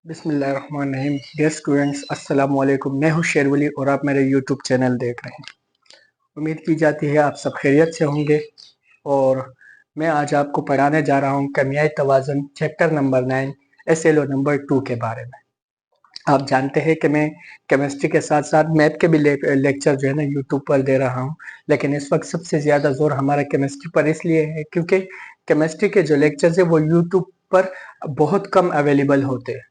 बिस्मिल्लाहिर्रहमानिर्रहीम। Dear students, अस्सलाम वालेकुम। मैं हूं शेरवली और आप मेरे यूट्यूब चैनल देख रहे हैं। उम्मीद की जाती है आप सब खैरियत से होंगे। और मैं आज आपको पढ़ाने जा रहा हूं केमियाई तवाज़ुन चैप्टर नंबर 9 एसएलओ नंबर 2 के बारे में। आप जानते हैं कि मैं केमिस्ट्री के साथ साथ मैथ के भी लेक्चर जो है ना यूट्यूब पर दे रहा हूं, लेकिन इस वक्त सबसे ज़्यादा जोर हमारा केमिस्ट्री पर इसलिए है क्योंकि केमिस्ट्री के जो लेक्चर्स है वो यूट्यूब पर बहुत कम अवेलेबल होते हैं।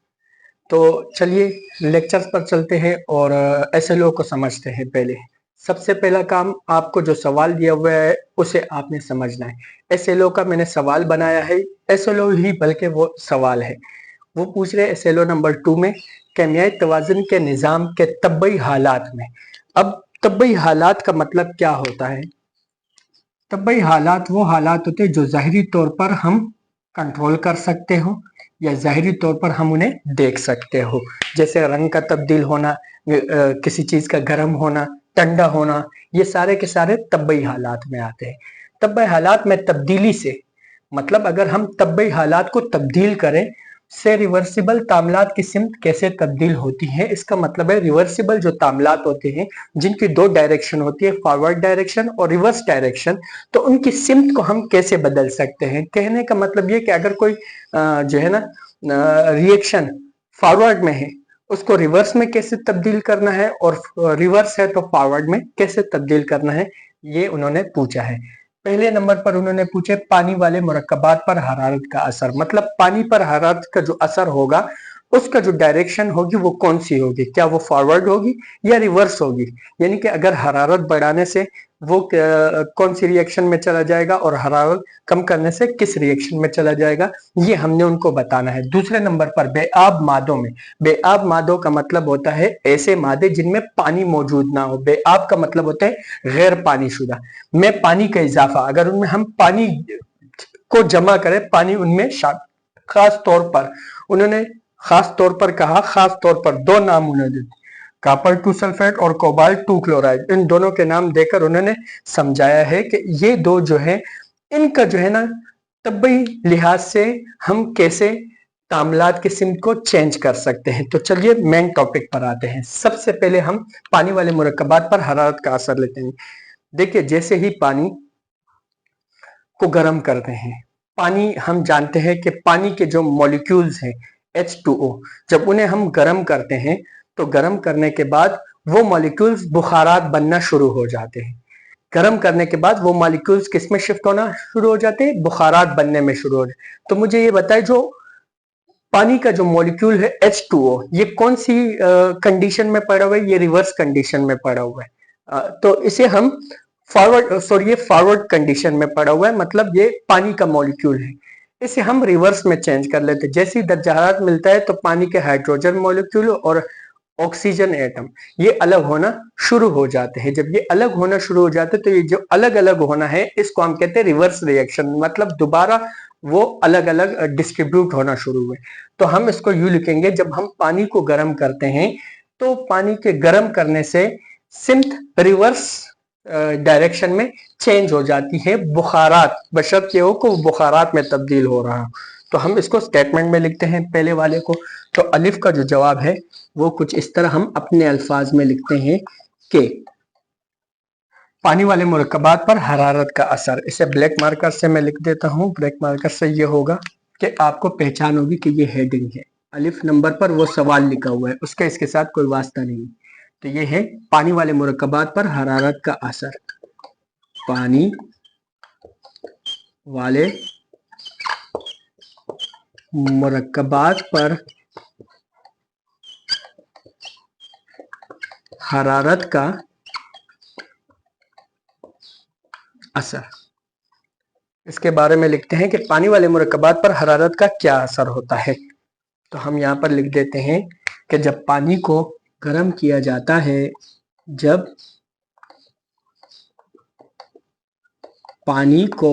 तो चलिए लेक्चर्स पर चलते हैं और एसएलओ को समझते हैं। पहले सबसे पहला काम, आपको जो सवाल दिया हुआ है उसे आपने समझना है। एसएलओ का मैंने सवाल बनाया है, एसएलओ ही बल्कि वो सवाल है। वो पूछ रहे एसएलओ नंबर 2 में केमियाई तवाज़ुन के निज़ाम के तब्बई हालात में। अब तब्बई हालात का मतलब क्या होता है? तब्बई हालात वो हालात होते हैं जो ज़ाहिरी तौर पर हम कंट्रोल कर सकते हो या ज़ाहिरी तौर पर हम उन्हें देख सकते हो। जैसे रंग का तब्दील होना, किसी चीज़ का गर्म होना, ठंडा होना, ये सारे के सारे तब्बई हालात में आते हैं। तब्बई हालात में तब्दीली से मतलब अगर हम तब्बई हालात को तब्दील करें से रिवर्सिबल तामलात की सिमत कैसे तब्दील होती है, इसका मतलब है रिवर्सिबल जो तामलात होते हैं जिनकी दो डायरेक्शन होती है, फॉरवर्ड डायरेक्शन और रिवर्स डायरेक्शन, तो उनकी सिमत को हम कैसे बदल सकते हैं। कहने का मतलब ये कि अगर कोई जो है ना रिएक्शन फॉरवर्ड में है उसको रिवर्स में कैसे तब्दील करना है और रिवर्स है तो फॉरवर्ड में कैसे तब्दील करना है, ये उन्होंने पूछा है। पहले नंबर पर उन्होंने पूछे पानी वाले मुरक्कबात पर हरारत का असर, मतलब पानी पर हरारत का जो असर होगा उसका जो डायरेक्शन होगी वो कौन सी होगी, क्या वो फॉरवर्ड होगी या रिवर्स होगी। यानी कि अगर हरारत बढ़ाने से वो कौन सी रिएक्शन में चला जाएगा और हरारत कम करने से किस रिएक्शन में चला जाएगा, ये हमने उनको बताना है। दूसरे नंबर पर बेआब मादों में, बेआब मादों का मतलब होता है ऐसे मादे जिनमें पानी मौजूद ना हो। बेआब का मतलब होता है गैर पानी शुदा, में पानी का इजाफा। अगर उनमें हम पानी को जमा करें, पानी उनमें खास तौर पर उन्होंने खास तौर पर कहा, खास तौर पर दो नाम उन्होंने कॉपर 2 सल्फेट और कोबाल्ट 2 क्लोराइड, इन दोनों के नाम देकर उन्होंने समझाया है कि ये दो जो है इनका जो है ना तब्बी लिहाज से हम कैसे तामलात की सिमत को चेंज कर सकते हैं। तो चलिए मेन टॉपिक पर आते हैं। सबसे पहले हम पानी वाले मुरक्कबात पर हरारत का असर लेते हैं। देखिए, जैसे ही पानी को गर्म करते हैं, पानी हम जानते हैं कि पानी के जो मॉलिक्यूल्स हैं H2O, जब उन्हें हम गर्म करते हैं तो गर्म करने के बाद वो मॉलिक्यूल्स बुखारात बनना शुरू हो जाते हैं। गर्म करने के बाद वो मॉलिक्यूल्स किस में शिफ्ट होना शुरू हो जाते हैं, बुखारात बनने में शुरू हो जाते हैं। तो मुझे ये बताए, जो पानी का जो मॉलिक्यूल है H2O, ये कौन सी कंडीशन में पड़ा हुआ है? ये रिवर्स कंडीशन में पड़ा हुआ है। तो इसे हम ये फॉरवर्ड कंडीशन में पड़ा हुआ है, मतलब ये पानी का मॉलिक्यूल है। इसे हम रिवर्स में चेंज कर लेते हैं। जैसे ही दर्जा हरारत मिलता है तो पानी के हाइड्रोजन मॉलिक्यूल और ऑक्सीजन एटम ये अलग होना शुरू हो जाते हैं। जब ये अलग होना शुरू हो जाते हैं तो ये जो अलग अलग होना है इसको हम कहते हैं रिवर्स रिएक्शन, मतलब दोबारा वो अलग अलग डिस्ट्रीब्यूट होना शुरू हुए। तो हम इसको यूं लिखेंगे, जब हम पानी को गर्म करते हैं तो पानी के गर्म करने से सिमत रिवर्स डायरेक्शन में चेंज हो जाती है, बुखारात बशर्ते हो को बुखारात में तब्दील हो रहा हो। तो हम इसको स्टेटमेंट में लिखते हैं पहले वाले को। तो अलिफ का जो जवाब है वो कुछ इस तरह हम अपने अल्फाज में लिखते हैं कि पानी वाले मुरक्कबात पर हरारत का असर। इसे ब्लैक मार्कर से मैं लिख देता हूं। ब्लैक मार्कर से ये होगा कि आपको पहचान होगी कि ये हेडिंग है। अलिफ नंबर पर वो सवाल लिखा हुआ है, उसका इसके साथ कोई वास्ता नहीं। तो ये है पानी वाले मुरक्कबात पर हरारत का असर। पानी वाले मुरक्कबात पर हरारत का असर। इसके बारे में लिखते हैं कि पानी वाले मुरक्कबात पर हरारत का क्या असर होता है। तो हम यहाँ पर लिख देते हैं कि जब पानी को गर्म किया जाता है, जब पानी को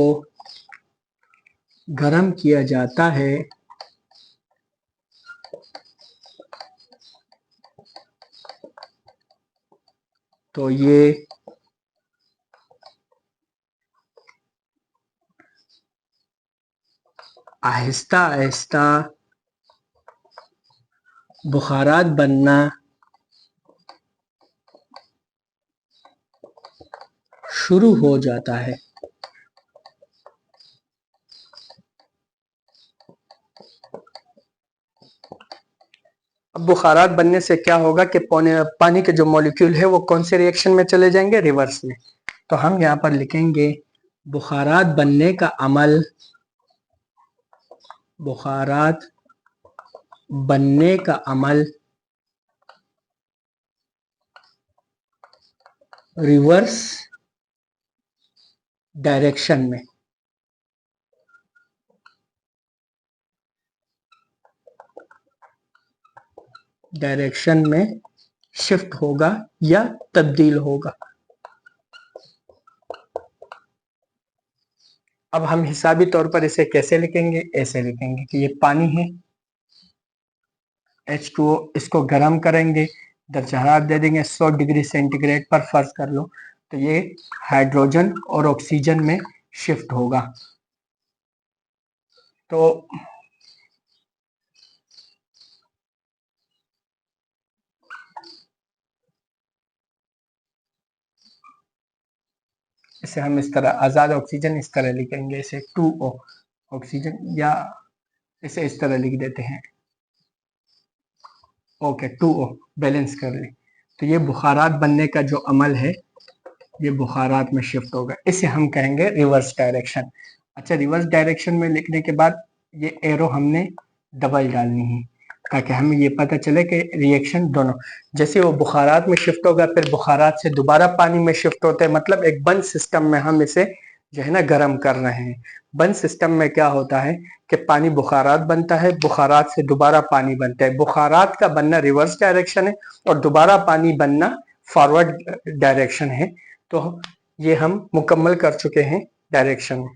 गर्म किया जाता है तो ये आहिस्ता आहिस्ता बुखारात बनना शुरू हो जाता है। अब बुखारात बनने से क्या होगा कि पानी के जो मॉलिक्यूल है वो कौन से रिएक्शन में चले जाएंगे, रिवर्स में। तो हम यहाँ पर लिखेंगे बुखारात बनने का अमल, बुखारात बनने का अमल रिवर्स डायरेक्शन में, शिफ्ट होगा या तब्दील होगा। अब हम हिसाबी तौर पर इसे कैसे लिखेंगे, ऐसे लिखेंगे कि ये पानी है H2O, इसको गर्म करेंगे, दर्जा हरारत दे देंगे 100 डिग्री सेंटीग्रेड पर फर्ज कर लो, तो ये हाइड्रोजन और ऑक्सीजन में शिफ्ट होगा। तो इसे हम इस तरह, आजाद ऑक्सीजन इस तरह लिखेंगे, इसे 2O ऑक्सीजन, या इसे इस तरह लिख देते हैं, ओके 2O, बैलेंस कर ले। तो ये बुखारात बनने का जो अमल है ये बुखारात में शिफ्ट होगा, इसे हम कहेंगे रिवर्स डायरेक्शन। अच्छा, रिवर्स डायरेक्शन में लिखने के बाद ये एरो हमने डबल डालनी है ताकि हमें ये पता चले कि रिएक्शन दोनों, जैसे वो बुखारात में शिफ्ट होगा फिर बुखारात से दोबारा पानी में शिफ्ट होते हैं, मतलब एक बंद सिस्टम में हम इसे जो है ना गर्म कर रहे हैं। बंद सिस्टम में क्या होता है कि पानी बुखारात बनता है, बुखारात से दोबारा पानी बनता है, बुखारात का बनना रिवर्स डायरेक्शन है और दोबारा पानी बनना फॉरवर्ड डायरेक्शन है। तो ये हम मुकम्मल कर चुके हैं डायरेक्शन।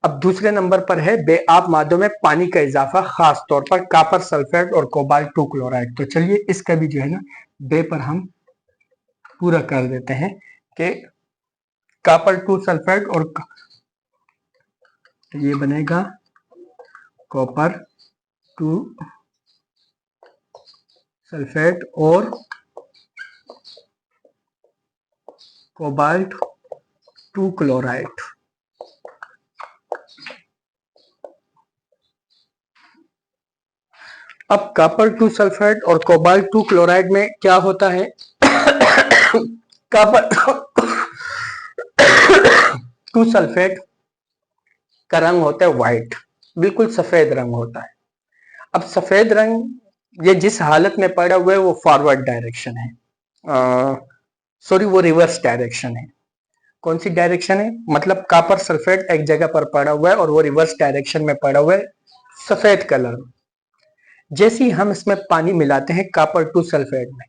अब दूसरे नंबर पर है बेआब मादों में पानी का इजाफा, खास तौर पर कॉपर सल्फेट और कोबाल्ट 2 क्लोराइड। तो चलिए इसका भी जो है ना बे पर हम पूरा कर देते हैं कि कॉपर 2 सल्फेट और ये बनेगा कॉपर 2 सल्फेट और कोबाल्ट 2 क्लोराइड। अब कॉपर 2 सल्फेट और कोबाल्ट 2 क्लोराइड में क्या होता है, कॉपर 2 सल्फेट का रंग होता है व्हाइट, बिल्कुल सफेद रंग होता है। अब सफेद रंग ये जिस हालत में पड़ा हुआ है वो फॉरवर्ड डायरेक्शन है, सॉरी वो रिवर्स डायरेक्शन है। कौन सी डायरेक्शन है, मतलब कॉपर सल्फेट एक जगह पर पड़ा हुआ है और वो रिवर्स डायरेक्शन में पड़ा हुआ है सफेद कलर में। जैसे ही हम इसमें पानी मिलाते हैं कॉपर 2 सल्फेट में,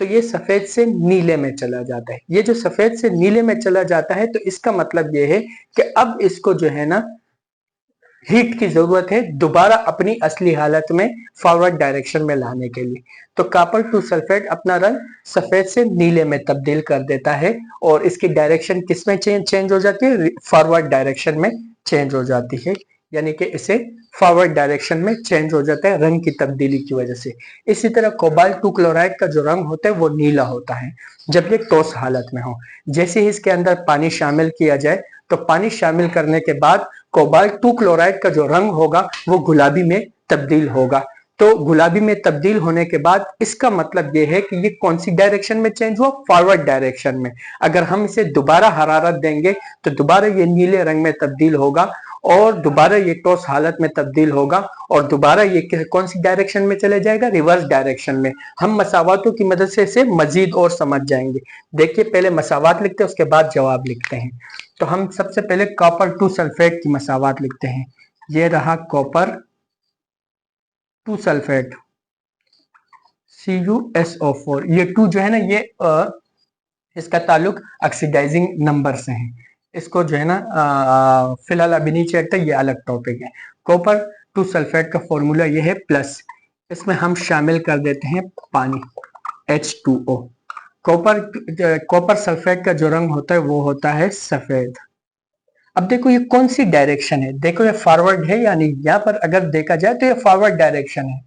तो ये सफेद से नीले में चला जाता है। ये जो सफेद से नीले में चला जाता है तो इसका मतलब ये है कि अब इसको जो है ना हीट की जरूरत है दोबारा अपनी असली हालत में फॉरवर्ड डायरेक्शन में लाने के लिए। तो कॉपर 2 सल्फेट अपना रंग सफेद से नीले में तब्दील कर देता है और इसकी डायरेक्शन किस में चेंज हो जाती है, फॉरवर्ड डायरेक्शन में चेंज हो जाती है, यानी कि इसे फॉरवर्ड डायरेक्शन में चेंज हो जाता है रंग की तब्दीली की वजह से। इसी तरह कोबाल्ट 2 क्लोराइड का जो रंग होता है वो नीला होता है जब ये ठोस हालत में हो। जैसे ही इसके अंदर पानी शामिल किया जाए तो पानी शामिल करने के बाद कोबाल्ट 2 क्लोराइड का जो रंग होगा वो गुलाबी में तब्दील होगा। तो गुलाबी में तब्दील होने के बाद इसका मतलब ये है कि ये कौन सी डायरेक्शन में चेंज हुआ, फॉरवर्ड डायरेक्शन में। अगर हम इसे दोबारा हरारत देंगे तो दोबारा ये नीले रंग में तब्दील होगा और दोबारा ये ठोस हालत में तब्दील होगा और दोबारा ये कौन सी डायरेक्शन में चले जाएगा, रिवर्स डायरेक्शन में। हम मसावातों की मदद से इसे मजीद और समझ जाएंगे। देखिए पहले मसावात लिखते हैं उसके बाद जवाब लिखते हैं। तो हम सबसे पहले कॉपर 2 सल्फेट की मसावात लिखते हैं। ये रहा कॉपर 2 सल्फेट CuSO4, ये 2 जो है ना ये इसका ताल्लुक ऑक्सीडाइजिंग नंबर से है, इसको जो है ना फिलहाल अभी नहीं चेकते, ये अलग टॉपिक है। कॉपर 2 सल्फेट का फॉर्मूला ये है प्लस, इसमें हम शामिल कर देते हैं पानी H2O। कॉपर सल्फेट का जो रंग होता है वो होता है सफेद। अब देखो ये कौन सी डायरेक्शन है, देखो ये फॉरवर्ड है, यानी यहाँ पर अगर देखा जाए तो ये फॉरवर्ड डायरेक्शन है।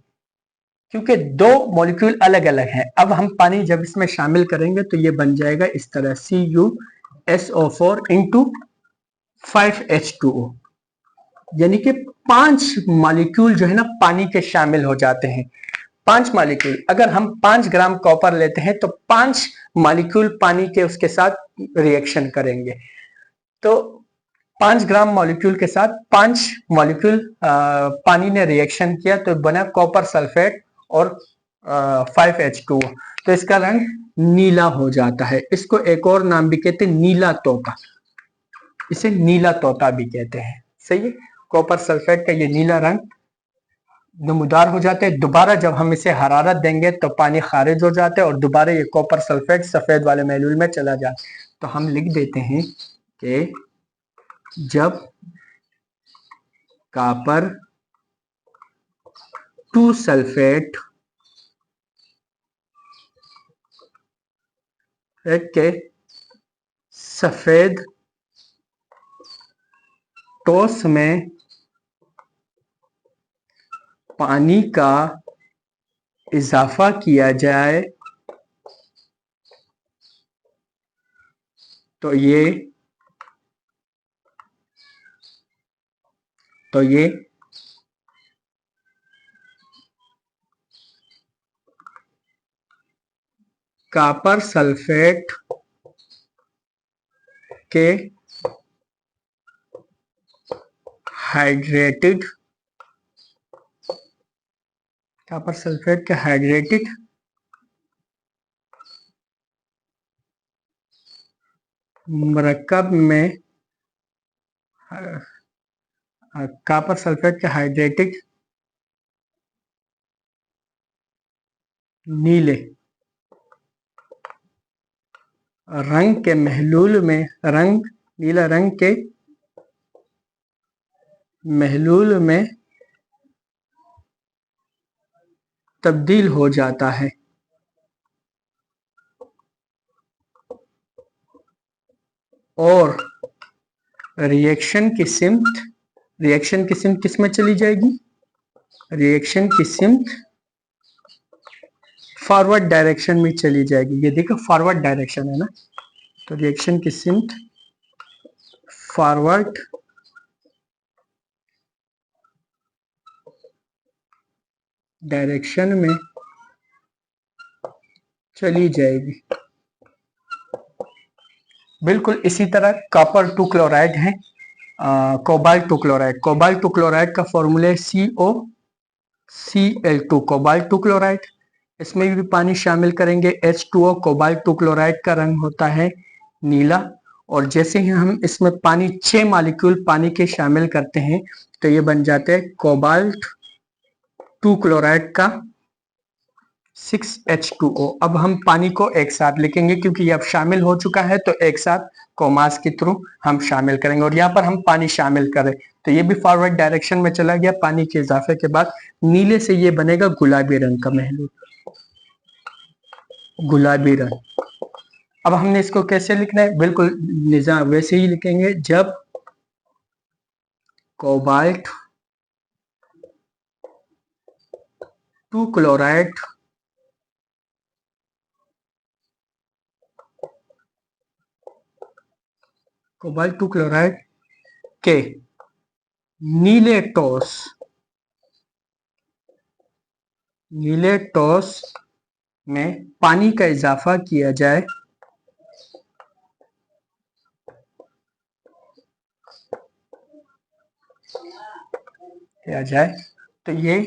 क्योंकि दो मॉलिक्यूल अलग अलग हैं। अब हम पानी जब इसमें शामिल करेंगे तो ये बन जाएगा इस तरह CuSO4 इंटू 5H2O, यानी कि 5 मॉलिक्यूल जो है ना पानी के शामिल हो जाते हैं। 5 मॉलिक्यूल, अगर हम 5 ग्राम कॉपर लेते हैं तो 5 मॉलिक्यूल पानी के उसके साथ रिएक्शन करेंगे। तो 5 ग्राम मॉलिक्यूल के साथ 5 मॉलिक्यूल पानी ने रिएक्शन किया तो बना कॉपर सल्फेट और 5H2O। तो इसका रंग नीला हो जाता है। इसको एक और नाम भी कहते हैं नीला तोता, इसे नीला तोता भी कहते हैं। सही है, कॉपर सल्फेट का ये नीला रंग नमूदार हो जाते हैं। दोबारा जब हम इसे हरारत देंगे तो पानी खारिज हो जाता है और दोबारा ये कॉपर सल्फेट सफेद वाले महलूल में चला जाता है। तो हम लिख देते हैं कि जब कॉपर 2 सल्फेट के सफेद टॉस में पानी का इजाफा किया जाए तो ये कॉपर सल्फेट के हाइड्रेटेड मरकब में कॉपर सल्फेट के हाइड्रेटेड नीले रंग के महलूल में नीला रंग के महलूल में तब्दील हो जाता है। और रिएक्शन की सिमत किस में चली जाएगी? रिएक्शन की सिमत फॉरवर्ड डायरेक्शन में चली जाएगी। ये देखो फॉरवर्ड डायरेक्शन है ना, तो रिएक्शन की सिमत फॉरवर्ड डायरेक्शन में चली जाएगी। बिल्कुल इसी तरह कॉपर 2 क्लोराइड है, कोबाल्ट 2 क्लोराइड का फॉर्मूला है COCl2 कोबाल्ट 2 क्लोराइड। इसमें भी पानी शामिल करेंगे H2O। कोबाल्ट 2 क्लोराइड का रंग होता है नीला। और जैसे ही हम इसमें 6 मॉलिक्यूल पानी के शामिल करते हैं तो ये बन जाते हैं कोबाल्ट 2 क्लोराइड का 6H2O। अब हम पानी को एक साथ लिखेंगे क्योंकि ये अब शामिल हो चुका है, तो एक साथ कॉमास के थ्रू हम शामिल करेंगे। और यहाँ पर हम पानी शामिल करें तो ये भी फॉरवर्ड डायरेक्शन में चला गया। पानी के इजाफे के बाद नीले से ये बनेगा गुलाबी रंग का महलूल, गुलाबी रंग। अब हमने इसको कैसे लिखना है? बिल्कुल निजाम वैसे ही लिखेंगे। जब कोबाल्ट 2 क्लोराइड के नीले टॉस में पानी का इजाफा किया जाए तो ये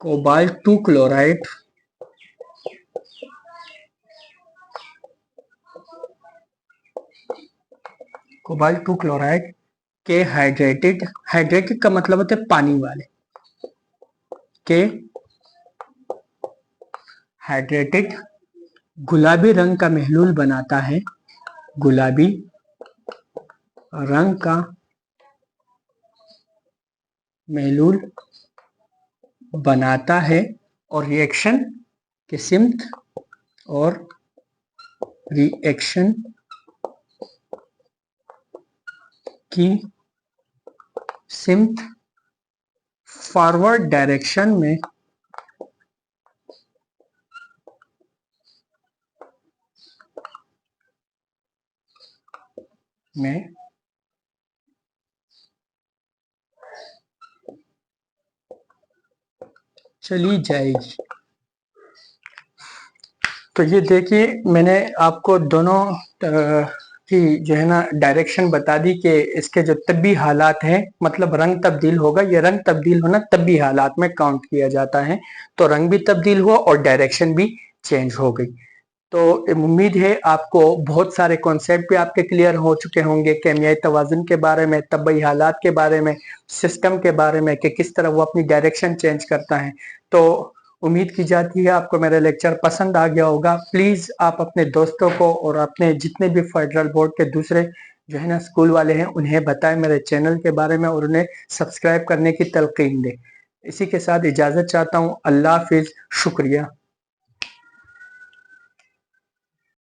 कोबाल्ट 2 क्लोराइड के हाइड्रेटेड का मतलब होता है पानी वाले, के हाइड्रेटेड गुलाबी रंग का महलूल बनाता है, गुलाबी रंग का महलूल बनाता है। और रिएक्शन की सिमत फॉरवर्ड डायरेक्शन में चली जाएगी। तो ये देखिए मैंने आपको दोनों की जो है ना डायरेक्शन बता दी कि इसके जो तब्बी हालात हैं, मतलब रंग तब्दील होगा, ये रंग तब्दील होना तब्बी हालात में काउंट किया जाता है। तो रंग भी तब्दील हुआ और डायरेक्शन भी चेंज हो गई। तो उम्मीद है आपको बहुत सारे कॉन्सेप्ट भी आपके क्लियर हो चुके होंगे, केमियाई तवाज़ुन के बारे में, तब्बी हालात के बारे में, सिस्टम के बारे में कि किस तरह वो अपनी डायरेक्शन चेंज करता है। तो उम्मीद की जाती है आपको मेरा लेक्चर पसंद आ गया होगा। प्लीज़ आप अपने दोस्तों को और अपने जितने भी फेडरल बोर्ड के दूसरे जो है ना स्कूल वाले हैं उन्हें बताएं मेरे चैनल के बारे में और उन्हें सब्सक्राइब करने की तलकीन दें। इसी के साथ इजाज़त चाहता हूँ। अल्लाह हाफिज़, शुक्रिया।